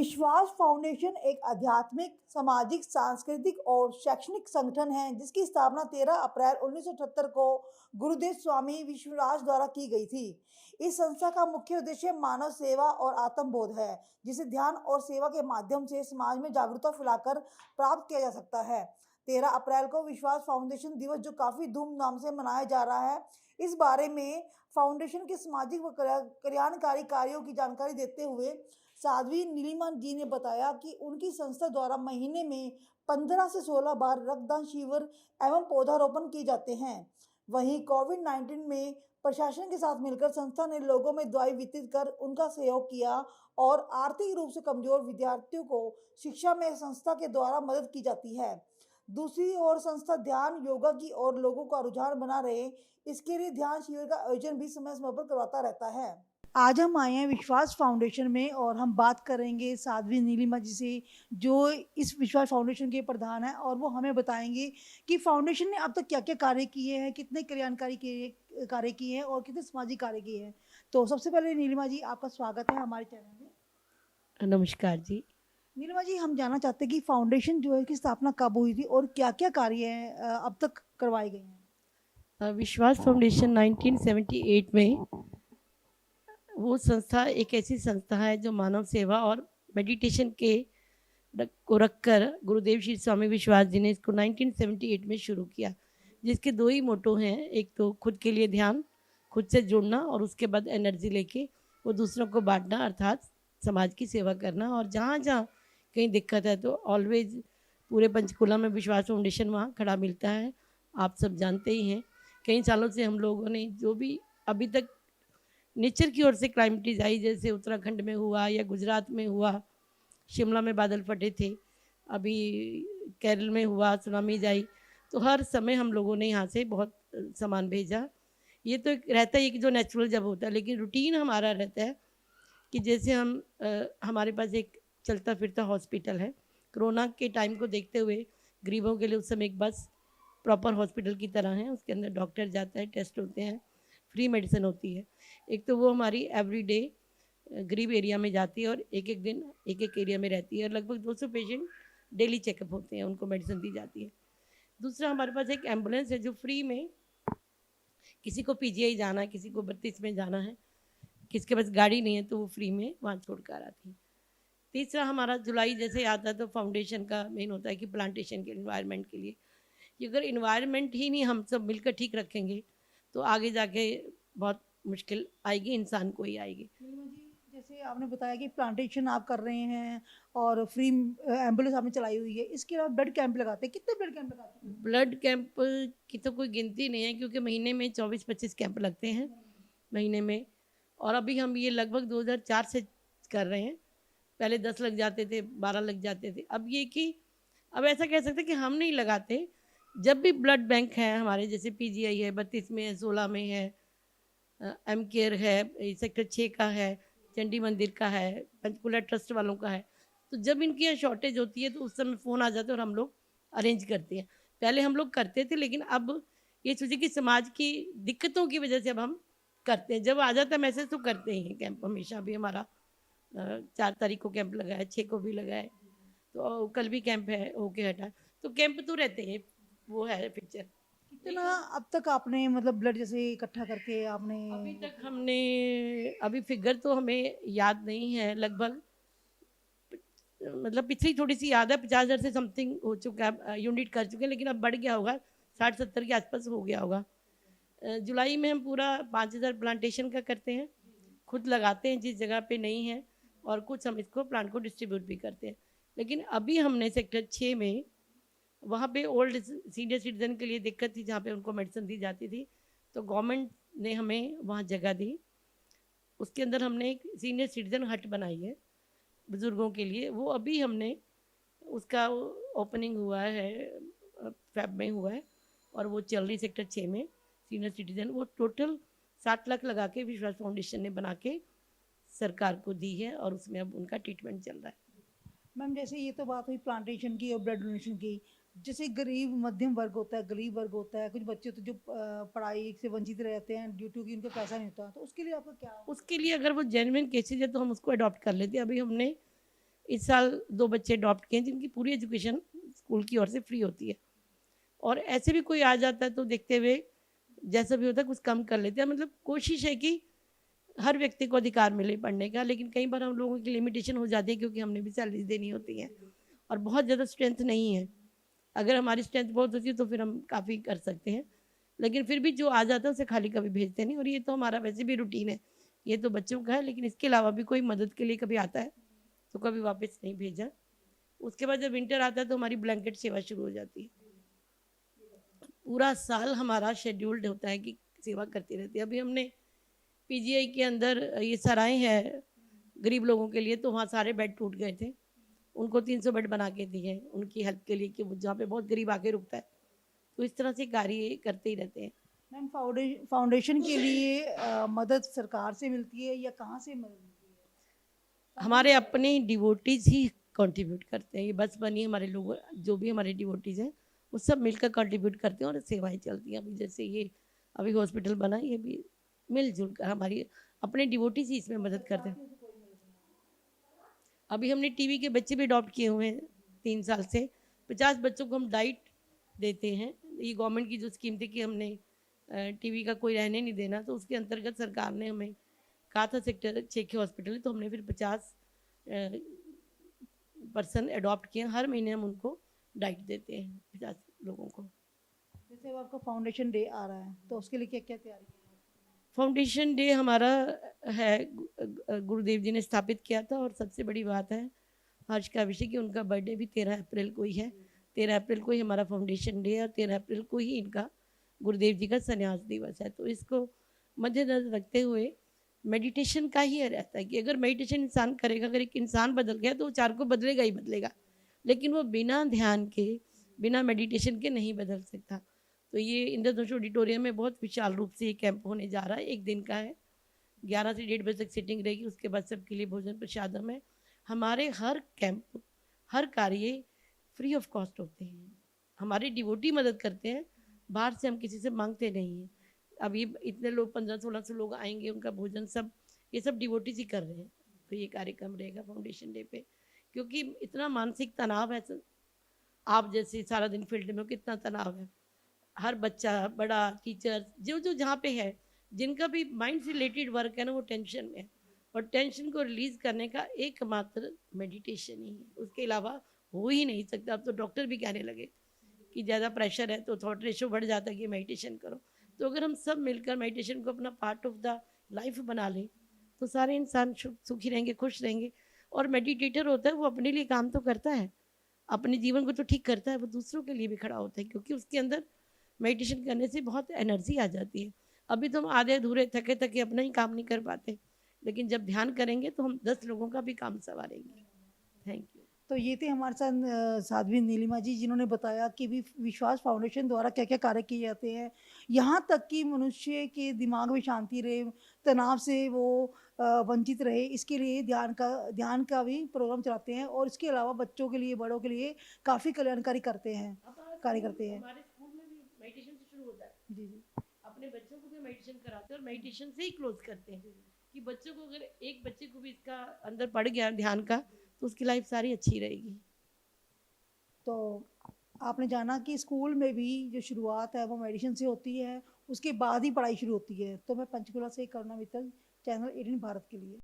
विश्वास फाउंडेशन एक आध्यात्मिक, सामाजिक, सांस्कृतिक और शैक्षणिक संगठन है जिसकी स्थापना 13 अप्रैल 1978 को गुरुदेव स्वामी विश्वराज द्वारा की गई थी। इस संस्था का मुख्य उद्देश्य मानव सेवा और आत्मबोध है, जिसे ध्यान और सेवा के माध्यम से समाज में जागरूकता फैलाकर प्राप्त किया जा सकता है। 13 अप्रैल को विश्वास फाउंडेशन दिवस जो काफी धूमधाम से मनाया जा रहा है, इस बारे में फाउंडेशन के सामाजिक व कल्याणकारी कार्यों की जानकारी देते हुए साध्वी नीलिमा जी ने बताया कि उनकी संस्था द्वारा महीने में 15 से 16 बार रक्तदान शिविर एवं पौधारोपण किए जाते हैं। वहीं कोविड-19 में प्रशासन के साथ मिलकर संस्था ने लोगों में दवाई वितरित कर उनका सहयोग किया और आर्थिक रूप से कमजोर विद्यार्थियों को शिक्षा में संस्था के द्वारा मदद की जाती है। दूसरी ओर संस्था ध्यान योगा की ओर लोगों का रुझान बना रहे, इसके लिए ध्यान शिविर का आयोजन भी समय समय पर करवाता रहता है। आज हम आए हैं विश्वास फाउंडेशन में और हम बात करेंगे साध्वी नीलिमा जी से, जो इस विश्वास फाउंडेशन के प्रधान हैं, और वो हमें बताएंगे कि फाउंडेशन ने अब तक क्या क्या कार्य किए हैं, कितने कल्याणकारी कार्य किए हैं और कितने सामाजिक कार्य किए हैं। तो सबसे पहले नीलिमा जी, आपका स्वागत है हमारे चैनल में। नमस्कार जी। नीलिमा जी, हम जानना चाहते हैं कि फाउंडेशन जो है की स्थापना कब हुई थी और क्या क्या कार्य अब तक करवाए गए हैं। विश्वास फाउंडेशन 1978 में वो संस्था एक ऐसी संस्था है जो मानव सेवा और मेडिटेशन को रखकर गुरुदेव श्री स्वामी विश्वास जी ने इसको 1978 में शुरू किया, जिसके दो ही मोटो हैं। एक तो खुद के लिए ध्यान, खुद से जुड़ना, और उसके बाद एनर्जी लेके वो दूसरों को बांटना, अर्थात समाज की सेवा करना। और जहाँ जहाँ कहीं दिक्कत है तो ऑलवेज पूरे पंचकुला में विश्वास फाउंडेशन वहाँ खड़ा मिलता है। आप सब जानते ही हैं, कई सालों से हम लोगों ने जो भी अभी तक नेचर की ओर से क्लाइमेटीज आई, जैसे उत्तराखंड में हुआ या गुजरात में हुआ, शिमला में बादल फटे थे, अभी केरल में हुआ, सुनामीज आई, तो हर समय हम लोगों ने यहाँ से बहुत सामान भेजा। ये तो एक रहता ही कि जो नेचुरल जब होता है, लेकिन रूटीन हमारा रहता है कि जैसे हमारे पास एक चलता फिरता हॉस्पिटल है। कोरोना के टाइम को देखते हुए गरीबों के लिए उस समय एक बस प्रॉपर हॉस्पिटल की तरह है, उसके अंदर डॉक्टर जाता है, टेस्ट होते हैं, फ्री मेडिसिन होती है। एक तो वो हमारी एवरीडे गरीब एरिया में जाती है और एक एक दिन एक एक एरिया में रहती है, और लगभग 200 पेशेंट डेली चेकअप होते हैं, उनको मेडिसिन दी जाती है। दूसरा, हमारे पास एक एम्बुलेंस है जो फ्री में, किसी को पीजीआई जाना है, किसी को 32 में जाना है, किसी के पास गाड़ी नहीं है तो वो फ्री में वहाँ छोड़ कर आती है। तीसरा, हमारा जुलाई जैसे आता है तो फाउंडेशन का मेन होता है कि प्लांटेशन के इन्वायरमेंट के लिए, कि अगर इन्वायरमेंट ही नहीं हम सब मिलकर ठीक रखेंगे तो आगे जाके बहुत मुश्किल आएगी, इंसान को ही आएगी। जैसे आपने बताया कि प्लांटेशन आप कर रहे हैं और फ्री एम्बुलेंस आपने चलाई हुई है, इसके अलावा ब्लड कैंप लगाते हैं, कितने ब्लड कैंप लगाते हैं? ब्लड कैंप की तो कोई गिनती नहीं है, क्योंकि महीने में 24-25 कैंप लगते हैं महीने में, और अभी हम ये लगभग 2004 से कर रहे हैं। पहले 10 लग जाते थे, 12 लग जाते थे। अब ये कि अब ऐसा कह सकते हैं कि हम नहीं लगाते, जब भी ब्लड बैंक है हमारे, जैसे पीजीआई है 32 में है, 16 में है, एम केयर है, सेक्टर 6 का है, चंडी मंदिर का है, पंचकुला ट्रस्ट वालों का है, तो जब इनकी यहाँ शॉर्टेज होती है तो उस समय फ़ोन आ जाता है और हम लोग अरेंज करते हैं। पहले हम लोग करते थे, लेकिन अब ये सोचिए कि समाज की दिक्कतों की वजह से अब हम करते हैं। जब आ जाता है मैसेज तो करते ही हैं कैंप। हमेशा भी हमारा 4 तारीख को कैंप लगा है, 6 को भी लगा है, तो कल भी कैंप है, होके हटा, तो कैंप तो रहते हैं, वो है पिक्चर। कितना अब तक आपने मतलब ब्लड जैसे इकट्ठा करके आपने? अभी तक हमने, अभी फिगर तो हमें याद नहीं है, लगभग मतलब पिछली थोड़ी सी याद है, 50,000 से समथिंग हो चुका है, यूनिट कर चुके हैं, लेकिन अब बढ़ गया होगा, 60-70 के आसपास हो गया होगा। जुलाई में हम पूरा 5,000 प्लांटेशन का करते हैं, खुद लगाते हैं जिस जगह पे नहीं है, और कुछ हम इसको प्लांट को डिस्ट्रीब्यूट भी करते हैं। लेकिन अभी हमने सेक्टर 6 में, वहाँ पे ओल्ड सीनियर सिटीजन के लिए दिक्कत थी, जहाँ पे उनको मेडिसिन दी जाती थी, तो गवर्नमेंट ने हमें वहाँ जगह दी। उसके अंदर हमने एक सीनियर सिटीजन हट बनाई है बुज़ुर्गों के लिए, वो अभी हमने उसका ओपनिंग हुआ है, फेब में हुआ है, और वो चल रही सेक्टर 6 में सीनियर सिटीजन। वो टोटल 60 लाख लगा के विश्वास फाउंडेशन ने बना के सरकार को दी है, और उसमें अब उनका ट्रीटमेंट चल रहा है। मैम, जैसे ये तो बात हुई प्लांटेशन की और ब्लड डोनेशन की, जैसे गरीब मध्यम वर्ग होता है, गरीब वर्ग होता है, कुछ बच्चे तो जो पढ़ाई से वंचित रहते हैं ड्यू टू कि उनका पैसा नहीं होता, तो उसके लिए आपका क्या? उसके लिए अगर वो जेन्युइन केसेज है तो हम उसको अडॉप्ट कर लेते हैं। अभी हमने इस साल 2 बच्चे अडॉप्ट किए हैं जिनकी पूरी एजुकेशन स्कूल की ओर से फ्री होती है। और ऐसे भी कोई आ जाता है तो देखते हुए जैसा भी होता है कुछ कम कर लेते हैं। मतलब कोशिश है कि हर व्यक्ति को अधिकार मिले पढ़ने का, लेकिन कई बार हम लोगों की लिमिटेशन हो जाती है क्योंकि हमने भी सैलरीज देनी होती है और बहुत ज़्यादा स्ट्रेंथ नहीं है। अगर हमारी स्ट्रेंथ बहुत होती है तो फिर हम काफ़ी कर सकते हैं, लेकिन फिर भी जो आ जाता है उसे खाली कभी भेजते नहीं। और ये तो हमारा वैसे भी रूटीन है, ये तो बच्चों का है, लेकिन इसके अलावा भी कोई मदद के लिए कभी आता है तो कभी वापस नहीं भेजा। उसके बाद जब विंटर आता है तो हमारी ब्लैंकेट सेवा शुरू हो जाती है। पूरा साल हमारा शेड्यूल्ड होता है कि सेवा करती रहती है। अभी हमने पीजीआई के अंदर ये सराय है गरीब लोगों के लिए, तो वहाँ सारे बेड टूट गए थे, उनको 300 बेड बना के दिए उनकी हेल्प के लिए कि वो जहाँ पे बहुत गरीब आके रुकता है। तो इस तरह से कार्य करते ही रहते हैं। मैम फाउंडेशन के लिए मदद सरकार से मिलती है या कहाँ से मदद मिलती है? हमारे अपने डिवोटीज ही कंट्रीब्यूट करते हैं। ये बस बनी हमारे लोग, जो भी हमारे डिवोटीज हैं वो सब मिलकर कंट्रीब्यूट करते हैं और सेवाएं चलती हैं। अभी जैसे ये अभी हॉस्पिटल बना, ये भी मिलजुल कर हमारी अपने डिवोटीज ही इसमें मदद करते हैं। अभी हमने टीवी के बच्चे भी अडॉप्ट किए हुए हैं 3 साल से। 50 बच्चों को हम डाइट देते हैं। ये गवर्नमेंट की जो स्कीम थी कि हमने टीवी का कोई रहने नहीं देना, तो उसके अंतर्गत सरकार ने हमें कहा था सेक्टर 6 के हॉस्पिटल है, तो हमने फिर 50 पर्सन अडॉप्ट किए। हर महीने हम उनको डाइट देते हैं 50 लोगों को। जैसे अब आपका फाउंडेशन डे आ रहा है तो उसके लिए क्या क्या तैयारी है? फाउंडेशन डे हमारा है गुरुदेव जी ने स्थापित किया था, और सबसे बड़ी बात है हर्ष का विषय कि उनका बर्थडे भी 13 अप्रैल को ही है। 13 अप्रैल को ही हमारा फाउंडेशन डे है और 13 अप्रैल को ही इनका गुरुदेव जी का संन्यास दिवस है। तो इसको मद्देनजर रखते हुए मेडिटेशन का ही रहता है कि अगर मेडिटेशन इंसान करेगा, अगर एक इंसान बदल गया तो वो 4 को बदलेगा ही बदलेगा, लेकिन वो बिना ध्यान के, बिना मेडिटेशन के नहीं बदल सकता। तो ये इंद्रधनुष ऑडिटोरियम में बहुत विशाल रूप से ये कैंप होने जा रहा है। 1 दिन का है, 11 से 1:30 बजे तक सिटिंग रहेगी। उसके बाद सबके लिए भोजन प्रसादम है। हमारे हर कैंप, हर कार्य फ्री ऑफ कॉस्ट होते हैं। हमारे डिवोटी मदद करते हैं, बाहर से हम किसी से मांगते नहीं हैं। अभी इतने लोग 1500-1600 लोग आएंगे, उनका भोजन सब ये सब डिवोटीज ही कर रहे हैं। तो ये कार्यक्रम रहेगा फाउंडेशन डे पे, क्योंकि इतना मानसिक तनाव है। आप जैसे सारा दिन फील्ड में हो, कितना तनाव है। हर बच्चा, बड़ा, टीचर, जो जो जहाँ पे है, जिनका भी माइंड से रिलेटेड वर्क है ना, वो टेंशन में है। और टेंशन को रिलीज करने का एकमात्र मेडिटेशन ही है, उसके अलावा हो ही नहीं सकता। अब तो डॉक्टर भी कहने लगे कि ज़्यादा प्रेशर है तो थॉट रेशो बढ़ जाता है कि मेडिटेशन करो। तो अगर हम सब मिलकर मेडिटेशन को अपना पार्ट ऑफ द लाइफ बना लें तो सारे इंसान सुखी रहेंगे, खुश रहेंगे। और मेडिटेटर होता है वो अपने लिए काम तो करता है, अपने जीवन को तो ठीक करता है, वो दूसरों के लिए भी खड़ा होता है, क्योंकि उसके अंदर मेडिटेशन करने से बहुत एनर्जी आ जाती है। अभी तो हम आधे अधूरे थके थके अपना ही काम नहीं कर पाते, लेकिन जब ध्यान करेंगे तो हम 10 लोगों का भी काम संवारेंगे। Thank you. तो ये थे हमारे साथ साध्वी नीलिमा जी, जिन्होंने बताया कि भी विश्वास फाउंडेशन द्वारा क्या क्या कार्य किए जाते हैं। यहाँ तक कि मनुष्य के दिमाग में शांति रहे, तनाव से वो वंचित रहे, इसके लिए ध्यान का भी प्रोग्राम चलाते हैं। और इसके अलावा बच्चों के लिए, बड़ों के लिए काफ़ी कल्याणकारी कार्य करते हैं। हमारे स्कूल में भी मेडिटेशन से शुरू होता है। जी जी। अपने बच्चों को भी मेडिटेशन कराते हैं और मेडिटेशन से ही क्लोज करते हैं कि बच्चों को, अगर एक बच्चे को भी इसका अंदर पड़ गया ध्यान का, तो उसकी लाइफ सारी अच्छी रहेगी। तो आपने जाना कि स्कूल में भी जो शुरुआत है वो मेडिटेशन से होती है, उसके बाद ही पढ़ाई शुरू होती है। तो मैं पंचकुला से करुणा मित्तल, चैनल 18 भारत के लिए।